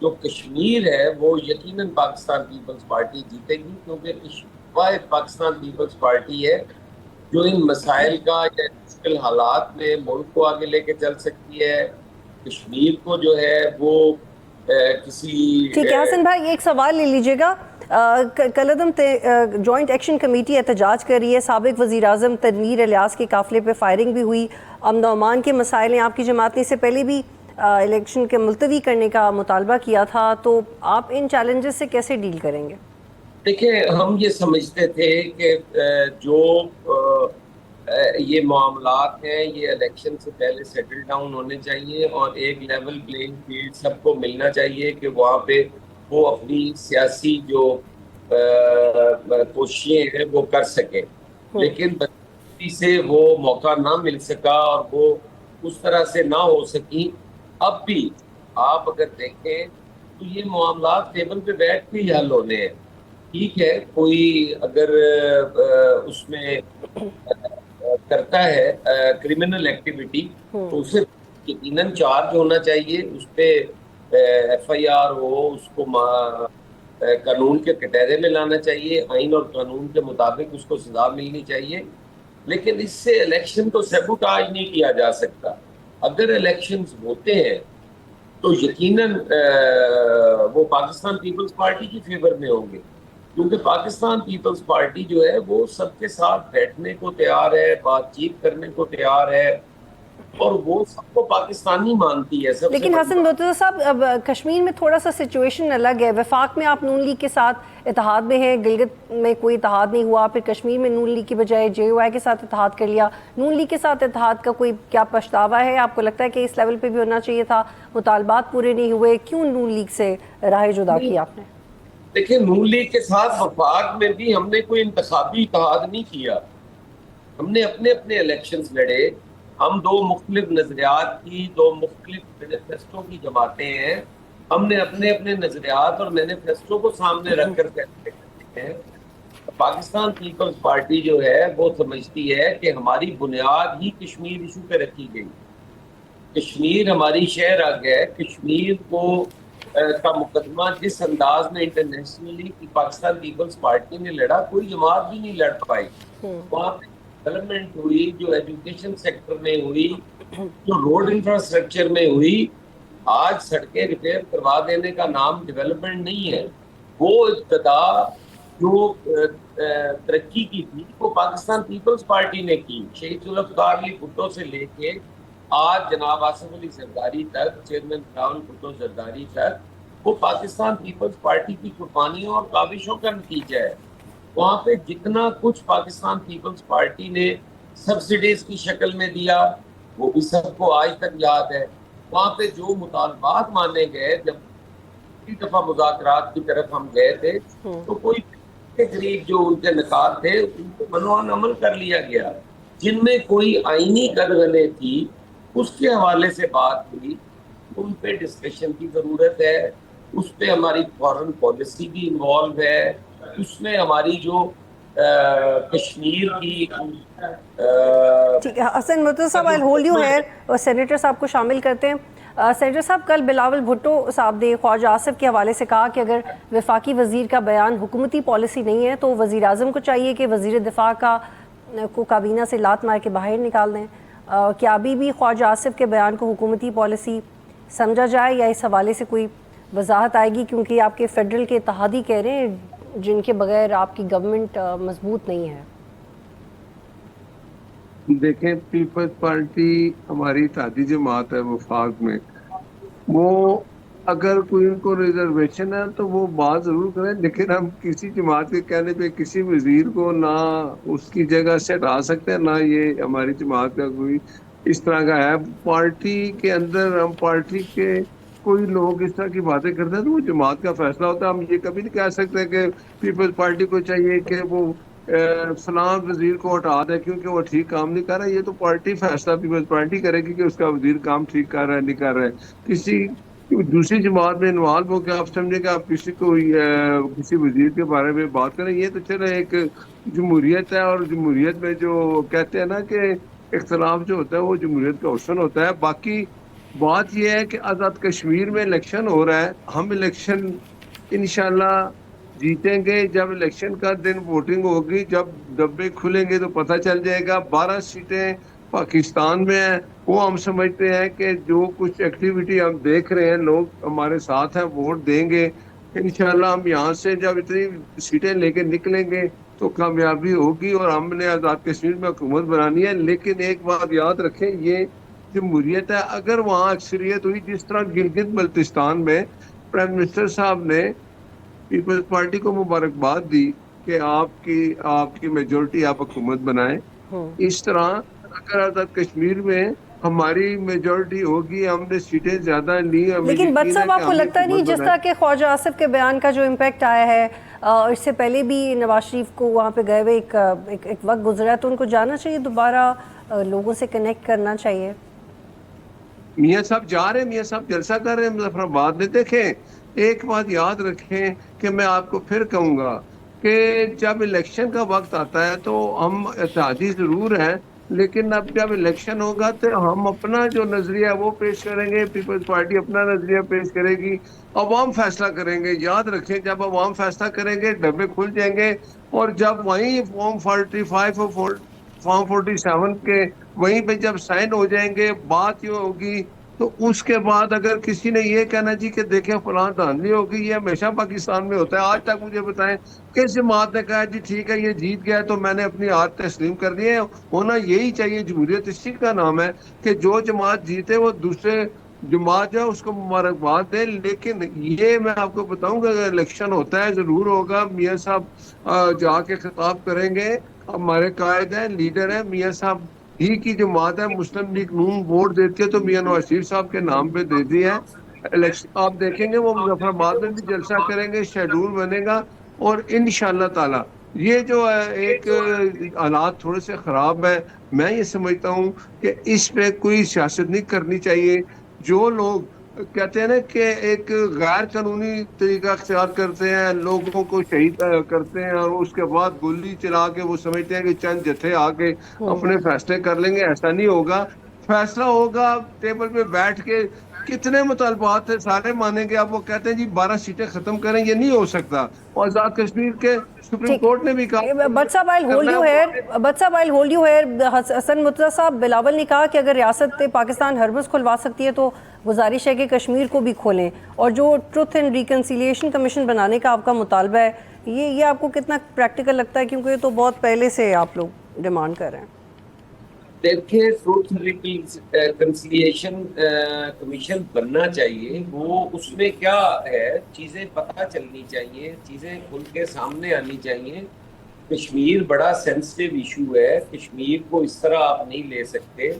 جو کشمیر ہے وہ یقیناً پاکستان پیپلز پارٹی جیتے گی، کیونکہ واحد پاکستان پیپلز پارٹی ہے جو ان مسائل کا یا مشکل حالات میں ملک کو آگے لے کے چل سکتی ہے. کشمیر کو جو ہے وہ کسی ٹھیک ہے حسن بھائی، ایک سوال لے لیجیے گا. کالعدم جوائنٹ ایکشن کمیٹی احتجاج کر رہی ہے. سابق وزیر اعظم تنویر الیاس کے قافلے پہ فائرنگ بھی ہوئی. امن و امان کے مسائل ہیں. آپ کی جماعت نے اس سے پہلے بھی الیکشن کے ملتوی کرنے کا مطالبہ کیا تھا، تو آپ ان چیلنجز سے کیسے ڈیل کریں گے؟ دیکھیں، ہم یہ سمجھتے تھے کہ جو یہ معاملات ہیں یہ الیکشن سے پہلے سیٹل ڈاؤن ہونے چاہیے اور ایک لیول پلینگ فیلڈ سب کو ملنا چاہیے کہ وہاں پہ وہ اپنی سیاسی جو کوششیں ہیں وہ کر سکیں. لیکن بدقسمتی سے وہ موقع نہ مل سکا اور وہ اس طرح سے نہ ہو سکی. اب بھی آپ اگر دیکھیں تو یہ معاملات ٹیبل پہ بیٹھ کے ہی حل ہونے ہیں. ٹھیک ہے، کوئی اگر اس میں کرتا ہے کرمنل ایکٹیویٹی تو اسے یقیناً چارج ہونا چاہیے، اس پہ ایف آئی آر ہو، اس کو قانون کے کٹہرے میں لانا چاہیے، آئین اور قانون کے مطابق اس کو سزا ملنی چاہیے. لیکن اس سے الیکشن کو سیبوٹاج نہیں کیا جا سکتا. اگر الیکشنز ہوتے ہیں تو یقیناً وہ پاکستان پیپلز پارٹی کی فیور میں ہوں گے، کیونکہ پاکستان پیپلز پارٹی جو ہے وہ سب کے ساتھ بیٹھنے کو تیار ہے، بات چیت کرنے کو تیار ہے اور وہ سب کو پاکستانی مانتی ہے. لیکن حسن مرتضیٰ صاحب، اب کشمیر میں تھوڑا سا سچویشن الگ ہے. وفاق میں آپ نون لیگ کے ساتھ اتحاد میں ہیں، گلگت میں کوئی اتحاد نہیں ہوا، پھر کشمیر میں نون لیگ کی بجائے جے او آئی کے ساتھ اتحاد کر لیا. نون لیگ کے ساتھ اتحاد کا کوئی کیا پچھتاوا ہے؟ آپ کو لگتا ہے کہ اس لیول پہ بھی ہونا چاہیے تھا؟ مطالبات پورے نہیں ہوئے، کیوں نون لیگ سے راہ جدا کی آپ نے؟ دیکھیں، نون لیگ کے ساتھ وفاق میں بھی ہم نے کوئی انتخابی اتحاد نہیں کیا. ہم نے اپنے اپنے الیکشنز لڑے. ہم دو مختلف نظریات کی، دو مختلف مینیفیسٹو کی جماعتیں ہیں. ہم نے اپنے اپنے نظریات اور مینیفیسٹو کو سامنے رکھ کر فیصلے کرتے ہیں. پاکستان پیپلز پارٹی جو ہے وہ سمجھتی ہے کہ ہماری بنیاد ہی کشمیر ایشو پہ رکھی گئی. کشمیر ہماری شہر آگ ہے. کشمیر کو کا مقدمہ جس انداز میں انٹرنیشنلی پاکستان پیپلز پارٹی نے لڑا، کوئی جماعت بھی نہیں لڑ پائی. وہاں پہ ڈیولپمنٹ ہوئی جو ایجوکیشن سیکٹر میں ہوئی، جو روڈ انفراسٹرکچر میں ہوئی. آج سڑکیں ریپیئر کروا دینے کا نام ڈیولپمنٹ نہیں ہے. وہ ابتدا جو ترقی کی تھی وہ پاکستان پیپلز پارٹی نے کی. شہید ذوالفقار علی بھٹو سے لے کے آج جناب آصف علی زرداری تک، چیئرمین بلاول بھٹو زرداری تک، وہ پاکستان پیپلز پارٹی کی قربانیوں اور کاوشوں کا نتیجہ ہے. وہاں پہ جتنا کچھ پاکستان پیپلز پارٹی نے سبسڈیز کی شکل میں دیا وہ بھی سب کو آج تک یاد ہے. وہاں پہ جو مطالبات مانے گئے، جب پہلی دفعہ مذاکرات کی طرف ہم گئے تھے تو کوئی کے قریب جو ان کے نکات تھے ان کو منوان عمل کر لیا گیا. جن میں کوئی آئینی قدغنیں تھی اس کے حوالے سے بات ہوئی، ان پہ ڈسکشن کی ضرورت ہے. اس پہ ہماری فارن پالیسی بھی انوالو ہے. اس میں ہماری جو کشمیر کی ٹھیک ہے حسن مرتضیٰ صاحب، آئی ہولڈ یو ہیئر اور سینیٹر صاحب کو شامل کرتے ہیں. سینیٹر صاحب، کل بلاول بھٹو صاحب نے خواجہ آصف کے حوالے سے کہا کہ اگر وفاقی وزیر کا بیان حکومتی پالیسی نہیں ہے تو وزیر اعظم کو چاہیے کہ وزیر دفاع کو کابینہ سے لات مار کے باہر نکال دیں. کیا ابھی بھی خواجہ آصف کے بیان کو حکومتی پالیسی سمجھا جائے یا اس حوالے سے کوئی وضاحت آئے گی؟ کیونکہ آپ کے فیڈرل کے اتحادی کہہ رہے ہیں جن کے بغیر آپ کی گورنمنٹ مضبوط نہیں ہے. دیکھیں، پیپلز پارٹی ہماری اتحادی جماعت ہے وفاق میں. وہ اگر کوئی ان کو ریزرویشن ہے تو وہ بات ضرور کریں، لیکن ہم کسی جماعت کے کہنے پہ کسی وزیر کو نہ اس کی جگہ سے ہٹا سکتے ہیں، نہ یہ ہماری جماعت کا کوئی اس طرح کا ہے. پارٹی کے اندر ہم پارٹی کے کوئی لوگ اس طرح کی باتیں کرتے ہیں تو وہ جماعت کا فیصلہ ہوتا ہے. ہم یہ کبھی نہیں کہہ سکتے کہ پیپلز پارٹی کو چاہیے کہ وہ فلاں وزیر کو ہٹا دے کیونکہ وہ ٹھیک کام نہیں کر رہا. یہ تو پارٹی فیصلہ پیپلز پارٹی کرے گی کہ اس کا وزیر کام ٹھیک کر رہا ہے نہیں کر رہا ہے. کسی دوسری جماعت میں انوالو ہو کے آپ سمجھیں کہ آپ کسی وزیر کے بارے میں بات کریں، یہ تو چلے ایک جمہوریت ہے، اور جمہوریت میں جو کہتے ہیں نا کہ اختلاف جو ہوتا ہے وہ جمہوریت کا حسن ہوتا ہے. باقی بات یہ ہے کہ آزاد کشمیر میں الیکشن ہو رہا ہے، ہم الیکشن انشاءاللہ جیتیں گے. جب الیکشن کا دن ووٹنگ ہوگی، جب ڈبے کھلیں گے تو پتہ چل جائے گا. 12 سیٹیں پاکستان میں ہیں، وہ ہم سمجھتے ہیں کہ جو کچھ ایکٹیویٹی ہم دیکھ رہے ہیں، لوگ ہمارے ساتھ ہیں، ووٹ دیں گے انشاءاللہ. ہم یہاں سے جب اتنی سیٹیں لے کے نکلیں گے تو کامیابی ہوگی اور ہم نے آزاد کشمیر میں حکومت بنانی ہے. لیکن ایک بات یاد رکھیں، یہ جمہوریت ہے. اگر وہاں اکثریت ہوئی جس طرح گلگت بلتستان میں پرائم منسٹر صاحب نے پیپلز پارٹی کو مبارکباد دی کہ آپ کی میجورٹی آپ حکومت بنائیں، اس طرح اگر آزاد کشمیر میں ہماری میجورٹی ہوگی، ہم نے سیٹیں زیادہ لی، ہمیں لیکن بٹ یقین ہے صاحب کہ آپ کو ہم لگتا نہیں حکومت جس بنائیں. طرح کہ خواجہ آصف کے بیان کا جو امپیکٹ آیا ہے، اس سے پہلے بھی نواز شریف کو وہاں پہ گئے ہوئے ایک وقت گزرا ہے، تو ان کو جانا چاہیے دوبارہ، لوگوں سے کنیکٹ کرنا چاہیے؟ میاں صاحب جا رہے ہیں، میاں صاحب جلسہ کر رہے ہیں مظفر آباد میں. دیکھیں ایک بات یاد رکھیں کہ میں آپ کو پھر کہوں گا کہ جب الیکشن کا وقت آتا ہے تو ہم اتحادی ضرور ہیں، لیکن اب جب الیکشن ہوگا تو ہم اپنا جو نظریہ ہے وہ پیش کریں گے، پیپلز پارٹی اپنا نظریہ پیش کرے گی، عوام فیصلہ کریں گے. یاد رکھیں جب عوام فیصلہ کریں گے ڈبے کھل جائیں گے، اور جب وہیں فارم 45 اور فارم 47 کے وہیں پہ جب سائن ہو جائیں گے، بات یہ ہوگی تو اس کے بعد اگر کسی نے یہ کہنا جی کہ دیکھیں فلاں دھاندلی ہوگی، یہ ہمیشہ پاکستان میں ہوتا ہے. آج تک مجھے بتائیں کس جماعت نے کہا جی ٹھیک ہے یہ جیت گیا تو میں نے اپنی ہار تسلیم کر دی ہے؟ ہونا یہی چاہیے. جمہوریت اسی کا نام ہے کہ جو جماعت جیتے وہ دوسرے جماعت جو ہے اس کو مبارکباد دے. لیکن یہ میں آپ کو بتاؤں گا اگر الیکشن ہوتا ہے ضرور ہوگا. میاں صاحب جا کے خطاب کریں گے، ہمارے قائد ہیں، لیڈر ہیں، میاں صاحب ہی کی جماعت ہے مسلم لیگ نون ووٹ دیتی ہے تو میاں نواز شریف صاحب کے نام پہ دے دی ہے. آپ دیکھیں گے وہ مظفر آباد میں بھی جلسہ کریں گے، شیڈول بنے گا، اور انشاءاللہ تعالی یہ جو ایک حالات تھوڑے سے خراب ہے، میں یہ سمجھتا ہوں کہ اس پہ کوئی سیاست نہیں کرنی چاہیے. جو لوگ کہتے ہیں نا کہ ایک غیر قانونی طریقہ اختیار کرتے ہیں، لوگوں کو شہید کرتے ہیں اور اس کے بعد گولی چلا کے وہ سمجھتے ہیں کہ چند جتھے آ کے اپنے فیصلے کر لیں گے، ایسا نہیں ہوگا. فیصلہ ہوگا ٹیبل پہ بیٹھ کے. کتنے مطالبات تھے سارے مانیں گے. اب وہ کہتے ہیں جی 12 سیٹیں ختم کریں، یہ نہیں ہو سکتا. اور آزاد کشمیر کے سپریم ٹھیک. کورٹ نے بھی کہا بٹ صاحب I hold you here, Butt صاحب I hold you here. Hassan Murtaza صاحب، بلاول نے کہا کہ اگر ریاست پاکستان ہربس کھلوا سکتی ہے تو گزارش ہے کہ کشمیر کو بھی کھولیں، اور جو ٹروتھ اینڈ ریکنسیلیشن کمیشن بنانے کا آپ کا مطالبہ ہے، یہ آپ کو کتنا پریکٹیکل لگتا ہے؟ کیونکہ یہ تو بہت پہلے سے آپ لوگ ڈیمانڈ کر رہے ہیں. دیکھیں ٹروتھ ریکنسیلیشن کمیشن بننا چاہیے. وہ اس میں کیا ہے، چیزیں پتہ چلنی چاہیے، چیزیں کھل کے سامنے آنی چاہیے. کشمیر بڑا سینسٹیو ایشو ہے، کشمیر کو اس طرح آپ نہیں لے سکتے.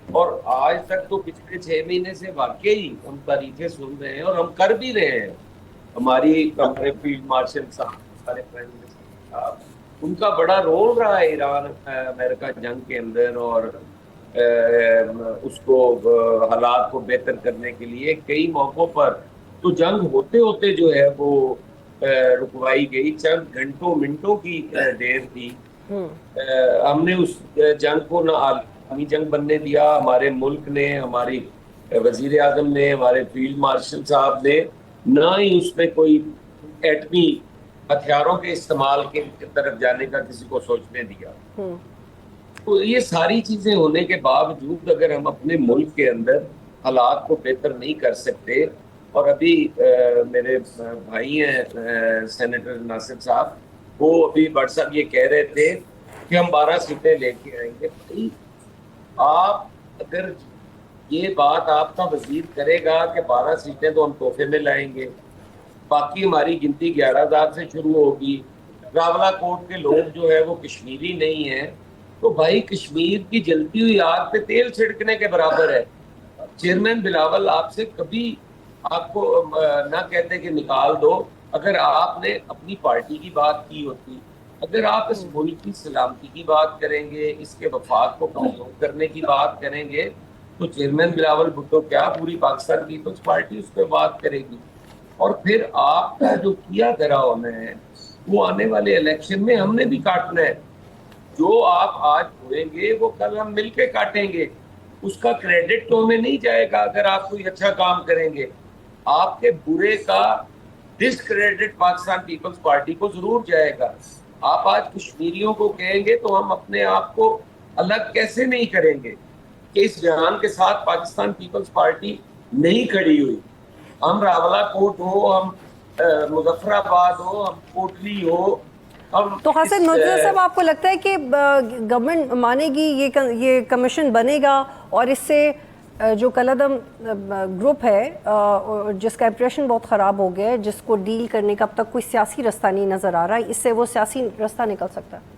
اور آج تک تو پچھلے 6 مہینے سے واقعی ہم تاریخیں سن رہے ہیں اور ہم کر بھی رہے ہیں. ہمارے فیلڈ مارشل صاحب، ہمارے پرائم منسٹر صاحب، ان کا بڑا رول رہا ہے ایران امریکہ جنگ کے اندر، اور اس کو حالات کو بہتر کرنے کے لیے کئی موقعوں پر تو جنگ ہوتے ہوتے جو ہے وہ رکوائی گئی. چند گھنٹوں منٹوں کی دیر تھی. ہم نے اس جنگ کو نہ عالمی جنگ بننے دیا. ہمارے ملک نے، ہماری وزیر اعظم نے، ہمارے فیلڈ مارشل صاحب نے نہ ہی اس میں کوئی ایٹمی ہتھیاروں کے استعمال کی طرف جانے کا کسی کو سوچنے دیا. تو یہ ساری چیزیں ہونے کے باوجود اگر ہم اپنے ملک کے اندر حالات کو بہتر نہیں کر سکتے، اور ابھی میرے بھائی ہیں سینیٹر ناصر صاحب، وہ ابھی بٹ صاحب یہ کہہ رہے تھے کہ ہم 12 سیٹیں لے کے آئیں گے. بھائی آپ اگر یہ بات آپ کا وزیر کرے گا کہ 12 سیٹیں تو ہم تحفے میں لائیں گے، باقی ہماری گنتی 11,000 سے شروع ہوگی، راولہ کوٹ کے لوگ جو ہے وہ کشمیری نہیں ہیں، تو بھائی کشمیر کی جلتی ہوئی آگ پہ تیل چھڑکنے کے برابر ہے. چیئرمین بلاول آپ سے کبھی آپ کو نہ کہتے کہ نکال دو. اگر آپ نے اپنی پارٹی کی بات کی ہوتی، اگر آپ اس ملک کی سلامتی کی بات کریں گے، اس کے وفاق کو کمزور کرنے کی بات کریں گے، تو چیئرمین بلاول بھٹو کیا پوری پاکستان پیپلز پارٹی اس پہ بات کرے گی. اور پھر آپ کا جو کیا کرا ہونا ہے وہ آنے والے الیکشن میں ہم نے بھی کاٹنا ہے. جو آپ آج ہوئیں گے وہ کل ہم مل کے کاٹیں گے. اس کا کریڈٹ تو ہمیں نہیں جائے گا اگر آپ کوئی اچھا کام کریں گے. آپ کے برے کا ڈسکریڈٹ پاکستان پیپلز پارٹی کو ضرور جائے گا. آپ آج کشمیریوں کو کہیں گے تو ہم اپنے آپ کو الگ کیسے نہیں کریں گے کہ اس جہان کے ساتھ پاکستان پیپلز پارٹی نہیں کھڑی ہوئی. ہم راولہ کوٹ ہو, ہم مظفر آباد ہو, ہم کوٹلی ہو, ہم تو حسن مرتضیٰ صاحب آپ کو لگتا ہے کہ گورنمنٹ مانے گی یہ کمیشن بنے گا اور اس سے جو کلعدم گروپ ہے جس کا امپریشن بہت خراب ہو گیا ہے, جس کو ڈیل کرنے کا اب تک کوئی سیاسی رستہ نہیں نظر آ رہا ہے, اس سے وہ سیاسی رستہ نکل سکتا ہے؟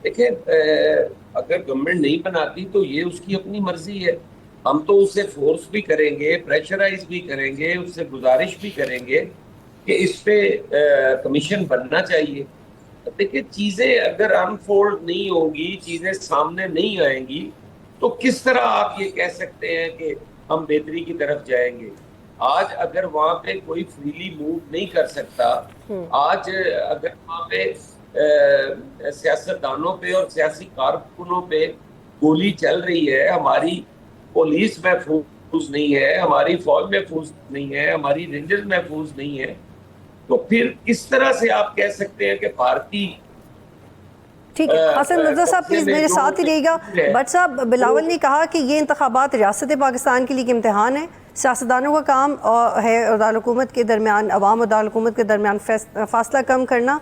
دیکھیں اگر گورنمنٹ نہیں بناتی تو یہ اس کی اپنی مرضی ہے. ہم تو اس سے فورس بھی کریں گے, پریشرائز بھی کریں گے, اس سے گزارش بھی کریں گے کہ اس پہ کمیشن بننا چاہیے. دیکھیں چیزیں اگر انفولڈ نہیں ہوں گی, چیزیں سامنے نہیں آئیں گی تو کس طرح آپ یہ کہہ سکتے ہیں کہ ہم بہتری کی طرف جائیں گے. آج اگر وہاں پہ کوئی فریلی موو نہیں کر سکتا, آج اگر وہاں پہ سیاستدانوں پہ اور سیاسی کارکنوں پہ گولی چل رہی ہے, ہماری پولیس محفوظ نہیں ہے, ہماری فوج محفوظ نہیں ہے, ہماری رینجرز محفوظ نہیں ہے, تو پھر کس طرح سے آپ کہہ سکتے ہیں کہ بھارتی. ٹھیک ہے حسن مرتضیٰ صاحب پلیز میرے ساتھ ہی رہیے گا. بٹ صاحب بلاول نے کہا کہ یہ انتخابات ریاست پاکستان کے لیے ایک امتحان ہے, سیاستدانوں کا کام ہے دارالحکومت کے درمیان, عوام اور دارالحکومت کے درمیان فاصلہ کم کرنا,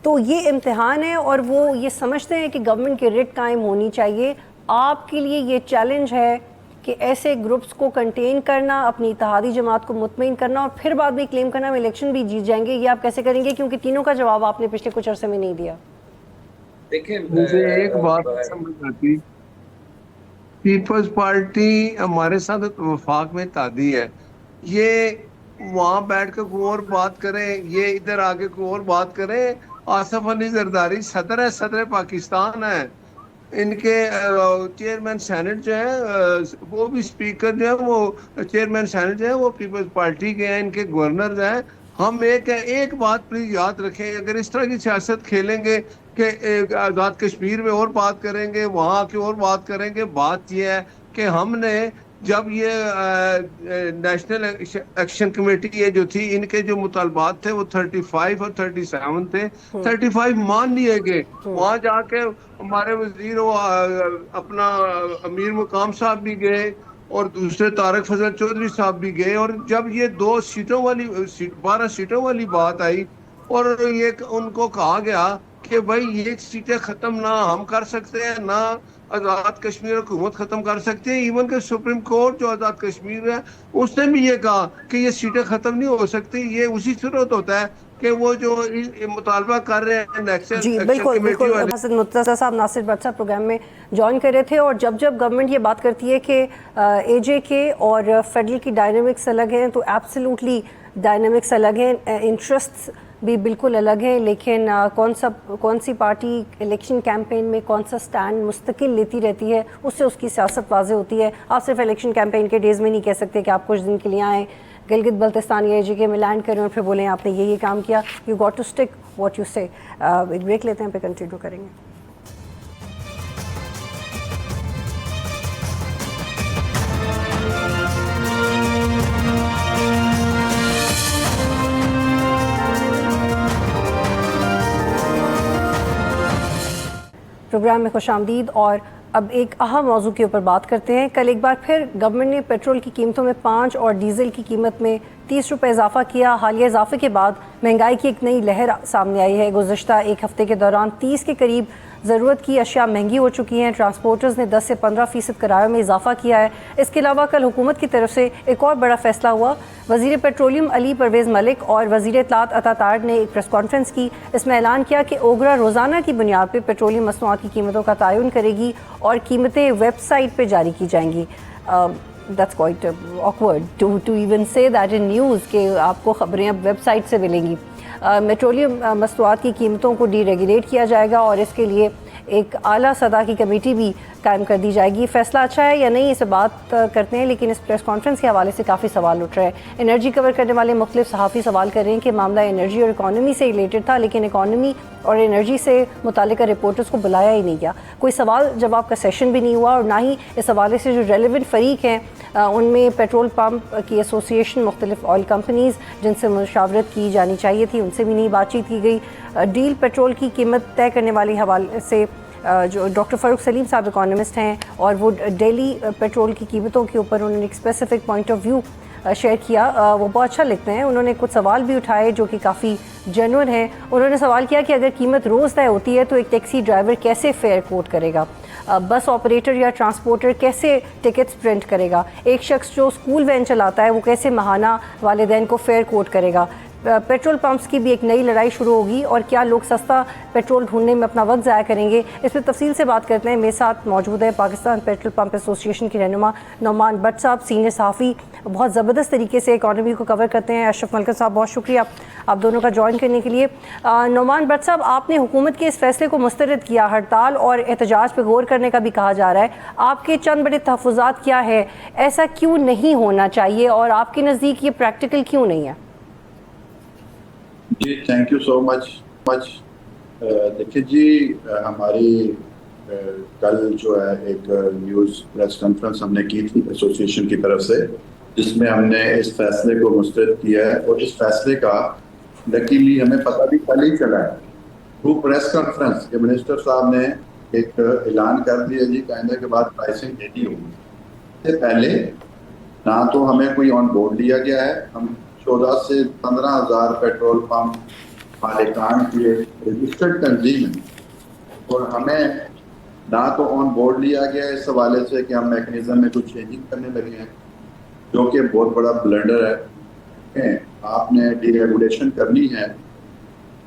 تو یہ امتحان ہے اور وہ یہ سمجھتے ہیں کہ گورنمنٹ کی ریٹ قائم ہونی چاہیے. آپ کے لیے یہ چیلنج ہے کہ ایسے گروپس کو کنٹین کرنا, اپنی اتحادی جماعت کو مطمئن کرنا اور پھر بعد میں کلیم کرنا ہم الیکشن بھی جیت جائیں گے, یہ آپ کیسے کریں گے کیونکہ تینوں کا جواب آپ نے پچھلے کچھ عرصے میں نہیں دیا؟ دیکھیں مجھے ایک بات سمجھ آتی, پیپلز پارٹی ہمارے ساتھ وفاق میں تادی ہے. یہ وہاں بیٹھ کے کوئی اور بات کریں, یہ ادھر آگے کوئی اور بات کریں. آصف علی زرداری صدر ہے, صدر پاکستان ہے. ان کے چیئرمین سینٹ جو ہے وہ بھی اسپیکر جو ہے وہ چیئرمین سینٹ جو ہے وہ پیپلز پارٹی کے ہیں, ان کے گورنر ہیں. ہم ایک بات پلیز یاد رکھیں, اگر اس طرح کی سیاست کھیلیں گے کہ آزاد کشمیر میں اور بات کریں گے, وہاں کی اور بات کریں گے, بات یہ ہے کہ ہم نے جب یہ نیشنل ایکشن کمیٹی یہ جو تھی, ان کے جو مطالبات تھے وہ 35 اور 37 تھے, 35 مان لیے گئے. وہاں جا کے ہمارے وزیر اپنا امیر مقام صاحب بھی گئے اور دوسرے طارق فضل چودھری صاحب بھی گئے, اور جب یہ 2 سیٹوں والی 12 سیٹوں والی بات آئی اور یہ ان کو کہا گیا کہ بھائی یہ سیٹیں ختم نہ ہم کر سکتے ہیں, نہ آزاد کشمیر حکومت ختم کر سکتے ہیں. ایون کہ سپریم کورٹ جو آزاد کشمیر ہے اس نے بھی یہ کہا کہ یہ سیٹیں ختم نہیں ہو سکتی. یہ اسی صورت ہوتا ہے کہ وہ جو مطالبہ کر رہے ہیں نیشنل جی ایکشن بالکل کمیٹی بالکل. والے. حسن مرتضیٰ صاحب ناصر بٹ صاحب پروگرام میں جوائن کر رہے تھے, اور جب گورنمنٹ یہ بات کرتی ہے کہ اے جے کے اور فیڈرل کی ڈائنامکس الگ ہیں, تو ایبسلیوٹلی ڈائنامکس الگ ہیں, انٹرسٹس بھی بالکل الگ ہیں, لیکن کون سی پارٹی الیکشن کیمپین میں کون سا سٹینڈ مستقل لیتی رہتی ہے اس سے اس کی سیاست واضح ہوتی ہے. آپ صرف الیکشن کیمپین کے ڈیز میں نہیں کہہ سکتے کہ آپ کچھ دن کے لیے آئیں گلگت بلتستان یا اے کے میں لینڈ کریں اور پھر بولیں آپ نے یہ کام کیا. You got to stick what you say. ایک بریک لیتے ہیں, پھر کنٹینیو کریں گے. پروگرام میں خوش آمدید. اور اب ایک اہم موضوع کے اوپر بات کرتے ہیں. کل ایک بار پھر گورنمنٹ نے پیٹرول کی قیمتوں میں 5 اور ڈیزل کی قیمت میں 30 روپے اضافہ کیا. حالیہ اضافے کے بعد مہنگائی کی ایک نئی لہر سامنے آئی ہے. گزشتہ ایک ہفتے کے دوران 30 کے قریب ضرورت کی اشیاء مہنگی ہو چکی ہیں. ٹرانسپورٹرز نے 10 سے 15% کرایوں میں اضافہ کیا ہے. اس کے علاوہ کل حکومت کی طرف سے ایک اور بڑا فیصلہ ہوا. وزیر پیٹرولیم علی پرویز ملک اور وزیر اطلاعات عطا طاہر نے ایک پریس کانفرنس کی. اس میں اعلان کیا کہ اوگرا روزانہ کی بنیاد پہ پیٹرولیم مصنوعات کی قیمتوں کا تعین کرے گی اور قیمتیں ویب سائٹ پہ جاری کی جائیں گی. That's quite awkward to even say that in news کہ آپ کو خبریں اب ویب سائٹ سے ملیں گی. پیٹرولیم مصنوعات کی قیمتوں کو ڈی ریگولیٹ کیا جائے گا اور اس کے لیے ایک اعلیٰ سطح کی کمیٹی بھی قائم کر دی جائے گی. فیصلہ اچھا ہے یا نہیں، اسے بات کرتے ہیں، لیکن اس پریس کانفرنس کے حوالے سے کافی سوال اٹھ رہے ہیں. انرجی کور کرنے والے مختلف صحافی سوال کر رہے ہیں کہ معاملہ انرجی اور اکانومی سے ریلیٹڈ تھا، لیکن اکانومی اور انرجی سے متعلقہ رپورٹرز کو بلایا ہی نہیں گیا. کوئی سوال جواب کا سیشن بھی نہیں ہوا، اور نہ ہی اس حوالے سے جو ریلیونٹ فریق ہیں ان میں پیٹرول پمپ کی ایسوسی ایشن، مختلف آئل کمپنیز جن سے مشاورت کی جانی چاہیے تھی، ان سے بھی نہیں بات چیت کی گئی. ڈیل پیٹرول کی قیمت طے کرنے والے حوالے سے جو ڈاکٹر فاروق سلیم صاحب اکانومسٹ ہیں، اور وہ ڈیلی پیٹرول کی قیمتوں کے اوپر انہوں نے ایک specific point of view share کیا. وہ بہت اچھا لکھتے ہیں. انہوں نے کچھ سوال بھی اٹھائے جو کہ کافی جینوئن ہیں. انہوں نے سوال کیا کہ اگر قیمت روز طے ہوتی ہے تو ایک ٹیکسی ڈرائیور کیسے فیئر کوٹ کرے گا؟ بس آپریٹر یا ٹرانسپورٹر کیسے ٹکٹس پرنٹ کرے گا؟ ایک شخص جو اسکول وین چلاتا ہے وہ کیسے ماہانہ والدین کو فیئر کوٹ کرے گا؟ پیٹرول پمپس کی بھی ایک نئی لڑائی شروع ہوگی، اور کیا لوگ سستا پیٹرول ڈھونڈنے میں اپنا وقت ضائع کریں گے؟ اس پہ تفصیل سے بات کرتے ہیں. میرے ساتھ موجود ہے پاکستان پیٹرول پمپ ایسوسی ایشن کے رہنما نعمان بٹ صاحب، سینئر صحافی، بہت زبردست طریقے سے اکانومی کو کور کرتے ہیں. اشرف ملکن صاحب، بہت شکریہ آپ دونوں کا جوائن کرنے کے لیے. نعمان بٹ صاحب، آپ نے حکومت کے اس فیصلے کو مسترد کیا، ہڑتال اور احتجاج پہ غور کرنے کا بھی کہا جا رہا ہے. آپ کے چند بڑے تحفظات کیا ہے؟ ایسا کیوں نہیں ہونا چاہیے، اور آپ کے نزدیک یہ پریکٹیکل کیوں نہیں ہے؟ جی تھینک یو سو مچ. دیکھیے جی، ہماری کل جو ہے ایک نیوز پریس کانفرنس ہم نے کی تھی ایسوسی ایشن کی طرف سے، جس میں ہم نے اس فیصلے کو مسترد کیا ہے، اور اس فیصلے کا لکیلی ہمیں پتہ بھی کل ہی چلا ہے تھرو پریس کانفرنس کہ منسٹر صاحب نے ایک اعلان کر دیا جی کہ آئندہ کے بعد پرائسنگ دینی ہوگی. اس سے پہلے نہ تو ہمیں کوئی آن بورڈ لیا گیا ہے. ہم 14 سے 15,000 پیٹرول پمپ مالکان کی رجسٹرڈ تنظیم ہے، اور ہمیں نہ تو آن بورڈ لیا گیا ہے اس حوالے سے کہ ہم میکنزم میں کچھ چینجنگ کرنے لگے ہیں، جو کہ بہت بڑا بلنڈر ہے. آپ نے ڈی ریگولیشن کرنی ہے.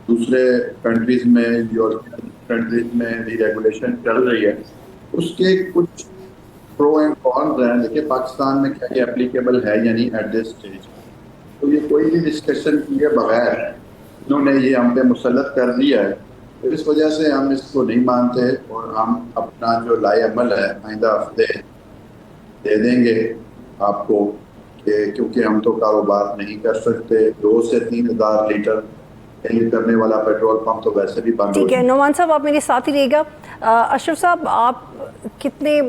دوسرے کنٹریز میں، یورپین کنٹریز میں ڈی ریگولیشن چل رہی ہے، اس کے کچھ پرو اینڈ کونز ہیں. دیکھیے پاکستان میں کیا یہ اپلیکیبل ہے یا نہیں ایٹ دس اسٹیج. تو یہ کوئی بھی ڈسکشن کیے بغیر انہوں نے یہ ہم پہ مسلط کر دیا ہے. اس وجہ سے ہم اس کو نہیں مانتے، اور ہم اپنا جو لائے عمل ہے آئندہ ہفتے دے دیں گے آپ کو، کہ کیونکہ ہم تو کاروبار نہیں کر سکتے. 2 سے 3,000 لیٹر فل کرنے والا پیٹرول پمپ تو ویسے بھی بند ہو ٹھیک ہے. نعمان صاحب، آپ میرے ساتھ ہی رہے گا. اشرف صاحب، آپ کتنے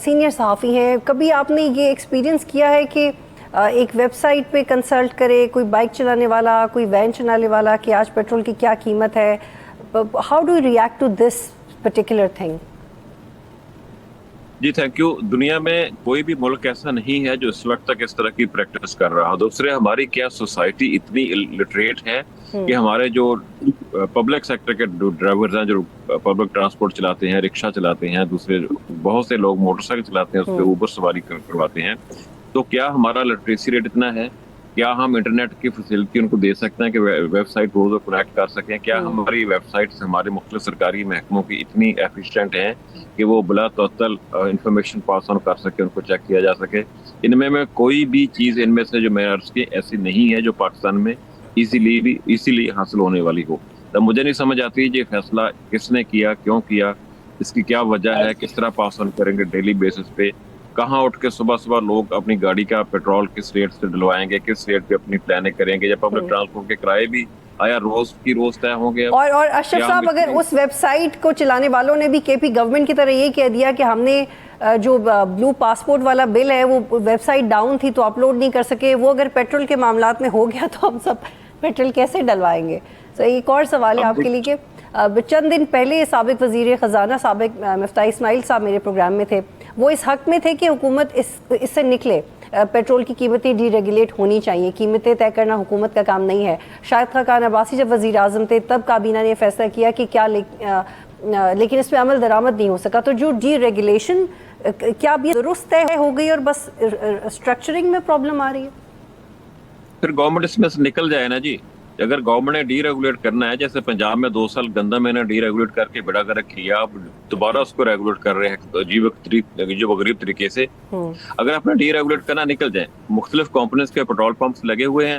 سینئر صحافی ہیں، کبھی آپ نے یہ ایکسپیرینس کیا ہے کہ ایک ویب سائٹ پہ کنسلٹ کرے کوئی بائک چلانے والا، کوئی وین چلانے والا، کہ آج پیٹرول کی کیا قیمت ہے؟ How do you react to this particular thing? جی تھینک یو. دنیا میں کوئی بھی ملک ایسا نہیں ہے جو اس وقت تک اس طرح کی پریکٹس کر رہا ہو. دوسرے، ہماری کیا سوسائٹی اتنی لٹریٹ ہے کہ ہمارے جو پبلک سیکٹر کے ڈرائیورز ہیں، جو پبلک ٹرانسپورٹ چلاتے ہیں، رکشہ چلاتے ہیں، دوسرے بہت سے لوگ موٹر سائیکل چلاتے ہیں، اس پہ اوبر سواری کرواتے ہیں، تو کیا ہمارا لٹریسی ریٹ اتنا ہے؟ کیا ہم انٹرنیٹ کی فیسلٹی ان کو دے سکتے ہیں کہ ویب سائٹ روز کنیکٹ کر سکیں؟ کیا ہماری ویب سائٹس ہمارے مختلف سرکاری محکموں کی اتنی ایفیشینٹ ہیں کہ وہ بلا تعطل انفارمیشن پاس آن کر سکے، ان کو چیک کیا جا سکے؟ ان میں کوئی بھی چیز ان میں سے جو میں عرض کی ایسی نہیں ہے جو پاکستان میں ایزیلی حاصل ہونے والی ہو. تب مجھے نہیں سمجھ آتی یہ فیصلہ کس نے کیا، کیوں کیا، اس کی کیا وجہ ہے، کس طرح پاس آن کریں گے ڈیلی بیسس پہ؟ کہاں اٹھ کے صبح لوگ اپنی گاڑی کا پیٹرول کس ریٹ سے ڈلوائیں گے، کس ریٹ پہ اپنی پلاننگ کریں گے؟ یا پبلک ٹرانسپورٹ کے کرائے بھی آیا روز طے ہوں گے؟ اور اشرف صاحب، اگر اس ویب سائٹ کو چلانے والوں نے بھی کے پی گورنمنٹ کی طرح یہ کہہ دیا کہ ہم نے جو بلو پاسپورٹ والا بل ہے وہ ویب سائٹ ڈاؤن تھی تو اپلوڈ نہیں کر سکے، وہ اگر پیٹرول کے معاملات میں ہو گیا تو ہم سب پیٹرول کیسے ڈلوائیں گے؟ ایک اور سوال ہے آپ کے لیے کہ چند دن پہلے سابق وزیر خزانہ سابق مفتاح اسماعیل صاحب میرے پروگرام میں تھے. وہ اس حق میں تھے کہ حکومت اس سے نکلے، پیٹرول کی قیمتیں ڈی ریگولیٹ ہونی چاہیے، قیمتیں طے کرنا حکومت کا کام نہیں ہے. شاہد خاقان عباسی جب وزیر اعظم تھے تب کابینہ نے یہ فیصلہ کیا کہ کیا لیکن اس پہ عمل درآمد نہیں ہو سکا. تو جو ڈی ریگولیشن کیا اب یہ درست طے ہو گئی اور بس اسٹرکچرنگ میں پرابلم آ رہی ہے؟ پھر گورنمنٹ اس میں سے نکل جائے نا جی. اگر گورنمنٹ نے ڈی ریگولیٹ کرنا ہے، جیسے پنجاب میں 2 سال گندم میں نے ڈی ریگولیٹ کر کے بڑا گرک کیا، اب دوبارہ اس کو ریگولیٹ کر رہے ہیں عجیب و غریب طریقے سے. اگر آپ نے ڈی ریگولیٹ کرنا، نکل جائیں. مختلف کمپنیز کے پیٹرول پمپس لگے ہوئے ہیں،